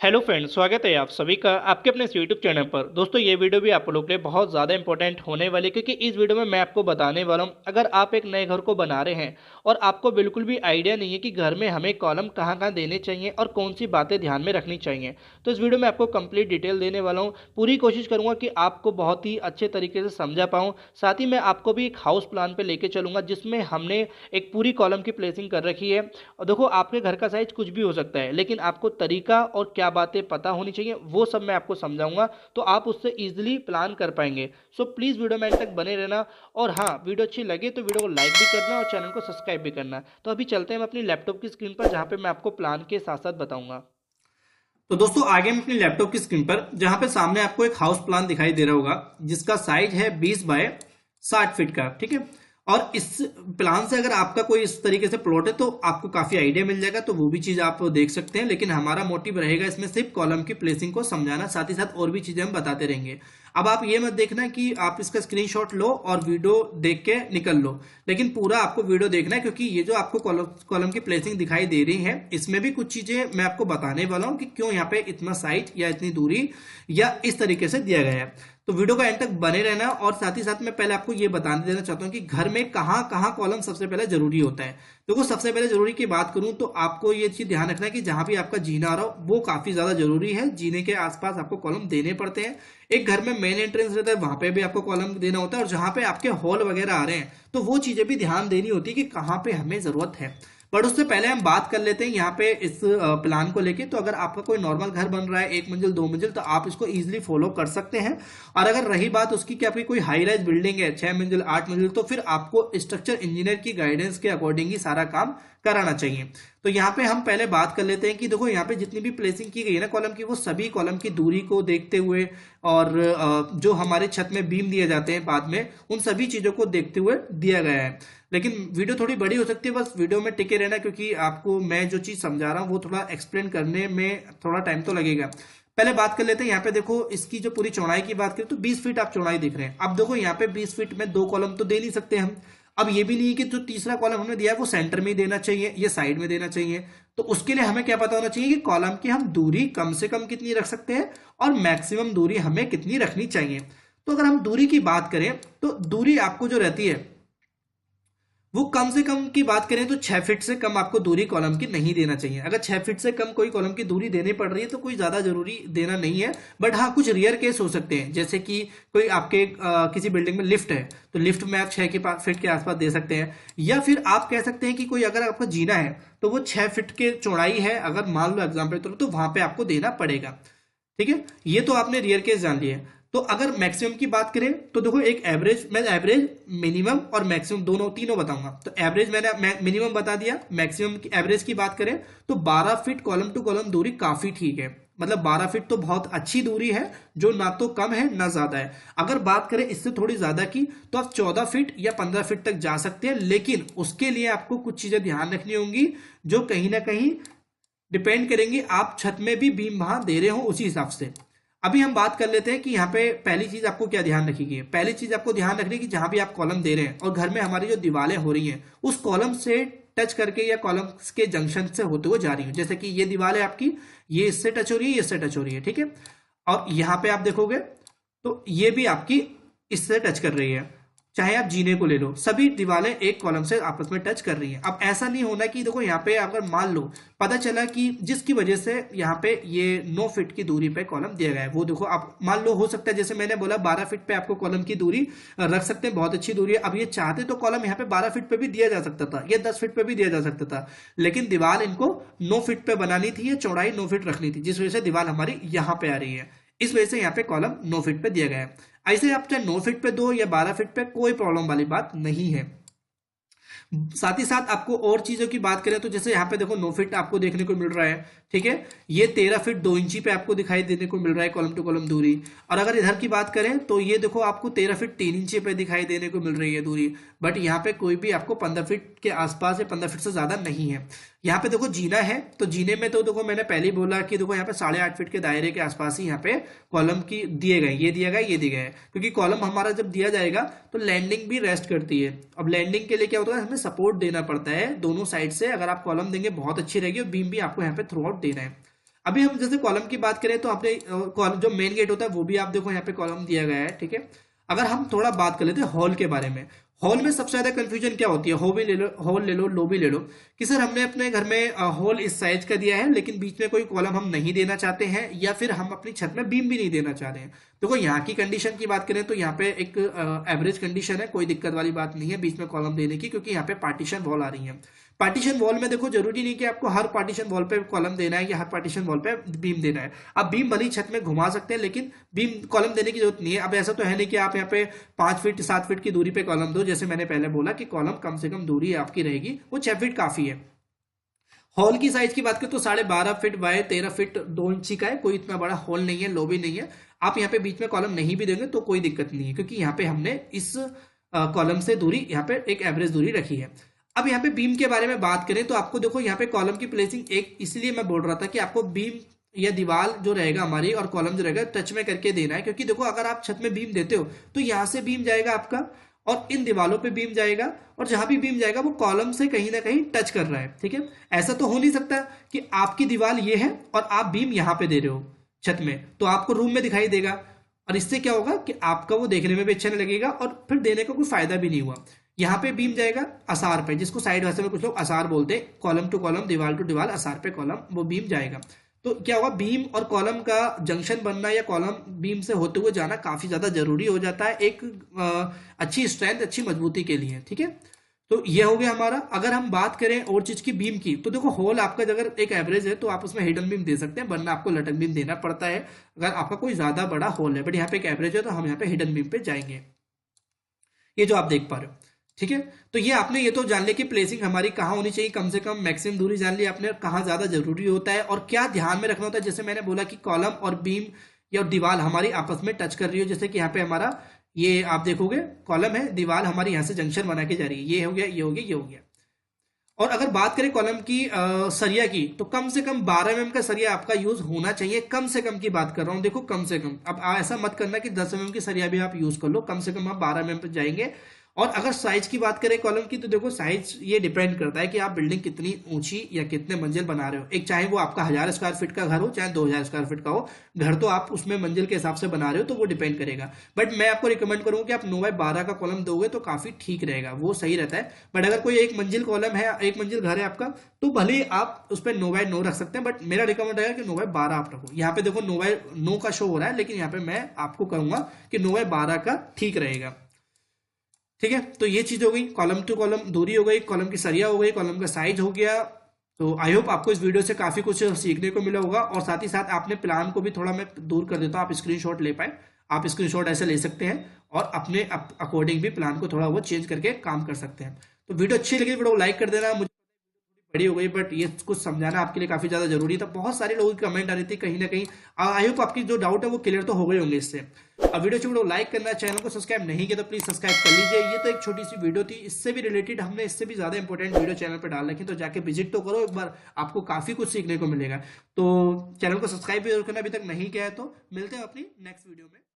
Hello friends, स्वागत है आप सभी का आपके अपने इस यूट्यूब चैनल पर। दोस्तों, ये वीडियो भी आप लोग के लिए बहुत ज़्यादा इंपॉर्टेंट होने वाली है, क्योंकि इस वीडियो में मैं आपको बताने वाला हूँ, अगर आप एक नए घर को बना रहे हैं और आपको बिल्कुल भी आइडिया नहीं है कि घर में हमें कॉलम कहाँ कहाँ देने चाहिए और कौन सी बातें ध्यान में रखनी चाहिए, तो इस वीडियो में आपको कंप्लीट डिटेल देने वाला हूँ। पूरी कोशिश करूँगा कि आपको बहुत ही अच्छे तरीके से समझा पाऊँ। साथ ही मैं आपको भी एक हाउस प्लान पर लेके चलूँगा, जिसमें हमने एक पूरी कॉलम की प्लेसिंग कर रखी है। और देखो, आपके घर का साइज कुछ भी हो सकता है, लेकिन आपको तरीका और क्या बातें पता होनी चाहिए वो सब मैं आपको समझाऊंगा, तो आप उससे इजीली प्लान कर पाएंगे। सो प्लीज़ वीडियो में एंड तक बने रहना। और हाँ, वीडियो अच्छी लगे तो वीडियो को लाइक भी करना और चैनल को सब्सक्राइब भी करना। तो अभी चलते हैं हम अपनी लैपटॉप की स्क्रीन पर, जहाँ पे मैं आपको प्लान के साथ साथ बताऊंगा। तो दोस्तों आगे हम अपनी लैपटॉप की स्क्रीन पर जहां पे सामने आपको एक हाउस प्लान दिखाई दे रहा होगा, जिसका साइज है 20 बाय 60 फीट का। ठीक है। और इस प्लान से अगर आपका कोई इस तरीके से प्लॉट है तो आपको काफी आइडिया मिल जाएगा, तो वो भी चीज आप देख सकते हैं। लेकिन हमारा मोटिव रहेगा इसमें सिर्फ कॉलम की प्लेसिंग को समझाना, साथ ही साथ और भी चीजें हम बताते रहेंगे। अब आप ये मत देखना कि आप इसका स्क्रीनशॉट लो और वीडियो देख के निकल लो, लेकिन पूरा आपको वीडियो देखना है, क्योंकि ये जो आपको कॉलम कॉलम की प्लेसिंग दिखाई दे रही है, इसमें भी कुछ चीजें मैं आपको बताने वाला हूं कि क्यों यहाँ पे इतना साइज या इतनी दूरी या इस तरीके से दिया गया है। तो वीडियो का एंड तक बने रहना। और साथ ही साथ मैं पहले आपको ये बताने देना चाहता हूँ कि घर में कहाँ कहाँ कॉलम सबसे पहले जरूरी होता है। देखो, सबसे पहले जरूरी की बात करूं तो आपको ये चीज ध्यान रखना है कि जहां भी आपका जीना आ रहा हो वो काफी ज्यादा जरूरी है। जीने के आसपास आपको कॉलम देने पड़ते हैं। एक घर में मेन एंट्रेंस रहता है, वहां पे भी आपको कॉलम देना होता है, और जहां पे आपके हॉल वगैरह आ रहे हैं तो वो चीजें भी ध्यान देनी होती है कि कहाँ पे हमें जरूरत है। बट उससे पहले हम बात कर लेते हैं यहाँ पे इस प्लान को लेके। तो अगर आपका कोई नॉर्मल घर बन रहा है, 1 मंजिल 2 मंजिल, तो आप इसको इजीली फॉलो कर सकते हैं। और अगर रही बात उसकी कि आपकी कोई हाई राइज बिल्डिंग है, 6 मंजिल 8 मंजिल, तो फिर आपको स्ट्रक्चर इंजीनियर की गाइडेंस के अकॉर्डिंग ही सारा काम कराना चाहिए। तो यहाँ पे हम पहले बात कर लेते हैं कि देखो, यहाँ पे जितनी भी प्लेसिंग की गई है ना कॉलम की, वो सभी कॉलम की दूरी को देखते हुए और जो हमारे छत में बीम दिए जाते हैं बाद में, उन सभी चीजों को देखते हुए दिया गया है। लेकिन वीडियो थोड़ी बड़ी हो सकती है, बस वीडियो में टिके रहना, क्योंकि आपको मैं जो चीज समझा रहा हूँ वो थोड़ा एक्सप्लेन करने में थोड़ा टाइम तो लगेगा। पहले बात कर लेते हैं, यहाँ पे देखो इसकी जो पूरी चौड़ाई की बात करें तो 20 फीट आप चौड़ाई देख रहे हैं। अब देखो, यहाँ पे 20 फीट में दो कॉलम तो दे नहीं सकते हम। अब ये भी नहीं है कि जो तीसरा कॉलम हमने दिया है वो सेंटर में ही देना चाहिए या साइड में देना चाहिए। तो उसके लिए हमें क्या पता होना चाहिए कि कॉलम की हम दूरी कम से कम कितनी रख सकते हैं और मैक्सिमम दूरी हमें कितनी रखनी चाहिए। तो अगर हम दूरी की बात करें तो दूरी आपको जो रहती है वो कम से कम की बात करें तो 6 फीट से कम आपको दूरी कॉलम की नहीं देना चाहिए। अगर 6 फीट से कम कोई कॉलम की दूरी देनी पड़ रही है तो कोई ज्यादा जरूरी देना नहीं है। बट हाँ, कुछ रियर केस हो सकते हैं, जैसे कि कोई आपके किसी बिल्डिंग में लिफ्ट है, तो लिफ्ट में आप 6 फीट के आसपास दे सकते हैं। या फिर आप कह सकते हैं कि कोई अगर आपका जीना है तो वो 6 फीट के चौड़ाई है, अगर मान लो एग्जाम्पल तो वहां पे आपको देना पड़ेगा। ठीक है, ये तो आपने रियर केस जान लिया। तो अगर मैक्सिमम की बात करें तो देखो, एक एवरेज, मैं एवरेज मिनिमम और मैक्सिमम दोनों तीनों बताऊंगा। तो एवरेज मैंने मिनिमम बता दिया, मैक्सिमम की एवरेज की बात करें तो 12 फीट कॉलम टू कॉलम दूरी काफी ठीक है। मतलब 12 फीट तो बहुत अच्छी दूरी है, जो ना तो कम है ना ज्यादा है। अगर बात करें इससे थोड़ी ज्यादा की तो आप 14 फीट या 15 फीट तक जा सकते हैं, लेकिन उसके लिए आपको कुछ चीजें ध्यान रखनी होंगी, जो कहीं ना कहीं डिपेंड करेंगे आप छत में भी बीम वहां दे रहे हो उसी हिसाब से। अभी हम बात कर लेते हैं कि यहाँ पे पहली चीज आपको क्या ध्यान रखिए। पहली चीज आपको ध्यान रखनी है कि जहां भी आप कॉलम दे रहे हैं और घर में हमारी जो दीवारें हो रही हैं उस कॉलम से टच करके या कॉलम के जंक्शन से होते हुए जा रही है। जैसे कि ये दीवार है आपकी, ये इससे टच हो रही है, ये इससे टच हो रही है। ठीक है। और यहाँ पे आप देखोगे तो ये भी आपकी इससे टच कर रही है। चाहे आप जीने को ले लो, सभी दीवारें एक कॉलम से आपस में टच कर रही हैं। अब ऐसा नहीं होना कि देखो, यहाँ पे अगर मान लो पता चला कि जिसकी वजह से यहाँ पे ये 9 फीट की दूरी पे कॉलम दिया गया है, वो देखो आप मान लो हो सकता है, जैसे मैंने बोला 12 फीट पे आपको कॉलम की दूरी रख सकते हैं, बहुत अच्छी दूरी है। अब ये चाहते तो कॉलम यहाँ पे 12 फीट पे भी दिया जा सकता था या 10 फीट पे भी दिया जा सकता था, लेकिन दीवार इनको 9 फीट पे बनानी थी, या चौड़ाई 9 फीट रखनी थी, जिस वजह से दीवार हमारी यहाँ पे आ रही है। इस वजह से यहाँ पे कॉलम 9 फीट पे दिया गया है। ऐसे आप चाहे 9 फीट पे दो या 12 फीट पे, कोई प्रॉब्लम वाली बात नहीं है। साथ ही साथ आपको और चीजों की बात करें तो जैसे यहाँ पे देखो 9 फीट आपको देखने को मिल रहा है। ठीक है। ये 13 फीट 2 इंची पे आपको दिखाई देने को मिल रहा है कॉलम टू कॉलम दूरी। और अगर इधर की बात करें तो ये देखो आपको 13 फीट 3 इंची पे दिखाई देने को मिल रही है दूरी। बट यहाँ पे कोई भी आपको 15 फीट के आसपास या 15 फीट से ज्यादा नहीं है। यहाँ पे देखो जीना है, तो जीने में तो देखो मैंने पहले ही बोला कि देखो यहाँ पे 8.5 फीट के दायरे के आसपास ही यहाँ पे कॉलम की दिए गए, ये दिया गया, ये दिया गया है, क्योंकि कॉलम हमारा जब दिया जाएगा तो लैंडिंग भी रेस्ट करती है। अब लैंडिंग के लिए क्या होता है, हमें सपोर्ट देना पड़ता है दोनों साइड से। अगर आप कॉलम देंगे बहुत अच्छी रहेगी, और बीम भी आपको यहाँ पे थ्रू आउट देना है। अभी हम जैसे कॉलम की बात करें तो आपने कॉलम जो मेन गेट होता है वो भी आप देखो यहाँ पे कॉलम दिया गया है, ठीक है। अगर हम थोड़ा बात कर लेते हैं हॉल के बारे में, हॉल में सबसे ज्यादा कंफ्यूजन क्या होती है, हॉल ले लो, लॉबी ले लो, कि सर हमने अपने घर में हॉल इस साइज का दिया है लेकिन बीच में कोई कॉलम हम नहीं देना चाहते हैं, या फिर हम अपनी छत में बीम भी नहीं देना चाह रहे हैं। देखो यहाँ की कंडीशन की बात करें तो यहाँ पे एक एवरेज कंडीशन है, कोई दिक्कत वाली बात नहीं है बीच में कॉलम देने की, क्योंकि यहाँ पे पार्टीशन वॉल आ रही है। पार्टीशन वॉल में देखो जरूरी नहीं कि आपको हर पार्टीशन वॉल पे कॉलम देना है या हर पार्टीशन वॉल पे बीम देना है। आप बीम भली छत में घुमा सकते हैं लेकिन बीम कॉलम देने की जरूरत नहीं है। अब ऐसा तो है नहीं कि आप यहाँ पे 5 फीट 7 फीट की दूरी पे कॉलम दो, जैसे मैंने पहले बोला कि कॉलम कम से कम दूरी आपकी रहेगी, वो 6 फीट काफी है। हॉल की साइज की बात करें तो 12.5 फीट बाय 13 फीट 2 इंची का है, कोई इतना बड़ा हॉल नहीं है, लॉबी नहीं है। आप यहाँ पे बीच में कॉलम नहीं भी देंगे तो कोई दिक्कत नहीं है, क्योंकि यहाँ पे हमने इस कॉलम से दूरी यहाँ पे एक एवरेज दूरी रखी है। अब यहाँ पे बीम के बारे में बात करें तो आपको देखो यहाँ पे कॉलम की प्लेसिंग एक, इसलिए मैं बोल रहा था कि आपको बीम या दीवार जो रहेगा हमारी और कॉलम जो रहेगा टच में करके देना है, क्योंकि देखो अगर आप छत में बीम देते हो तो यहाँ से बीम जाएगा आपका और इन दीवालों पे बीम जाएगा, और जहां भी बीम जाएगा वो कॉलम से कहीं ना कहीं टच कर रहा है, ठीक है। ऐसा तो हो नहीं सकता कि आपकी दीवार ये है और आप बीम यहां पे दे रहे हो छत में, तो आपको रूम में दिखाई देगा, और इससे क्या होगा कि आपका वो देखने में भी अच्छा नहीं लगेगा और फिर देने का कोई फायदा भी नहीं हुआ। यहाँ पे बीम जाएगा असार पे, जिसको साइड भाषा में कुछ लोग असार बोलते हैं, कॉलम टू कॉलम, दीवार टू दीवार, असार पे कॉलम, वो बीम जाएगा। तो क्या होगा, बीम और कॉलम का जंक्शन बनना या कॉलम बीम से होते हुए जाना काफी ज्यादा जरूरी हो जाता है एक अच्छी स्ट्रेंथ, अच्छी मजबूती के लिए, ठीक है। तो ये हो गया हमारा। अगर हम बात करें और चीज की बीम की, तो देखो होल आपका अगर एक एवरेज है तो आप उसमें हिडन बीम दे सकते हैं, वरना आपको लटक बीम देना पड़ता है अगर आपका कोई ज्यादा बड़ा होल है। बट यहाँ पे एक एवरेज है तो हम यहाँ पे हिडन बीम पे जाएंगे, ये जो आप देख पा रहे हो, ठीक है। तो ये आपने ये तो जान लिया कि प्लेसिंग हमारी कहाँ होनी चाहिए, कम से कम मैक्सिमम दूरी जान ली आपने, कहाँ ज्यादा जरूरी होता है और क्या ध्यान में रखना होता है। जैसे मैंने बोला कि कॉलम और बीम या दीवार हमारी आपस में टच कर रही हो, जैसे कि यहाँ पे हमारा ये आप देखोगे कॉलम है, दीवार हमारी यहाँ से जंक्शन बना के जा रही है, ये हो गया, ये हो गया, ये हो गया। और अगर बात करें कॉलम की सरिया की, तो कम से कम 12 mm का सरिया आपका यूज होना चाहिए, कम से कम की बात कर रहा हूं, देखो कम से कम। अब ऐसा मत करना कि 10 mm की सरिया भी आप यूज कर लो, कम से कम आप 12 mm पे जाएंगे। और अगर साइज की बात करें कॉलम की, तो देखो साइज ये डिपेंड करता है कि आप बिल्डिंग कितनी ऊंची या कितने मंजिल बना रहे हो। एक चाहे वो आपका 1000 स्क्वायर फीट का घर हो चाहे 2000 स्क्वायर फीट का हो घर, तो आप उसमें मंजिल के हिसाब से बना रहे हो तो वो डिपेंड करेगा। बट मैं आपको रिकमेंड करूंगा कि आप 9x12 का कॉलम दोगे तो काफी ठीक रहेगा, वो सही रहता है। बट अगर कोई एक मंजिल कॉलम है, एक मंजिल घर है आपका, तो भले आप उस पर 9x9 रख सकते हैं, बट मेरा रिकमेंड रहेगा कि 9x12 आप रखो। यहाँ पे देखो 9x9 का शो हो रहा है, लेकिन यहाँ पे मैं आपको कहूंगा कि 9x12 का ठीक रहेगा, ठीक है। तो ये चीज हो गई, कॉलम टू कॉलम दूरी हो गई, कॉलम की सरिया हो गई, कॉलम का साइज हो गया। तो आई होप आपको इस वीडियो से काफी कुछ सीखने को मिला होगा, और साथ ही साथ आपने प्लान को भी थोड़ा मैं दूर कर देता हूँ, आप स्क्रीनशॉट ले पाए, आप स्क्रीनशॉट ऐसे ले सकते हैं और अपने अकॉर्डिंग भी प्लान को थोड़ा वो चेंज करके काम कर सकते हैं। तो वीडियो अच्छी लगी, वीडियो को लाइक कर देना। मुझे बड़ी हो गई बट ये कुछ समझाना आपके लिए काफी ज्यादा जरूरी था, बहुत सारे लोगों की कमेंट आ रही थी कहीं ना कहीं। आई होप आपकी जो डाउट है वो क्लियर तो हो गए होंगे इससे। अब वीडियो लाइक करना, चैनल को सब्सक्राइब नहीं किया तो प्लीज सब्सक्राइब कर लीजिए। ये तो एक छोटी सी वीडियो थी, इससे भी रिलेटेड हमने इससे भी ज्यादा इंपॉर्टेंट वीडियो चैनल पर डाल रखी, तो जाके विजिट तो करो एक बार, आपको काफी कुछ सीखने को मिलेगा। तो चैनल को सब्सक्राइब भी करना अभी तक नहीं किया है, तो मिलते हैं अपनी नेक्स्ट वीडियो में।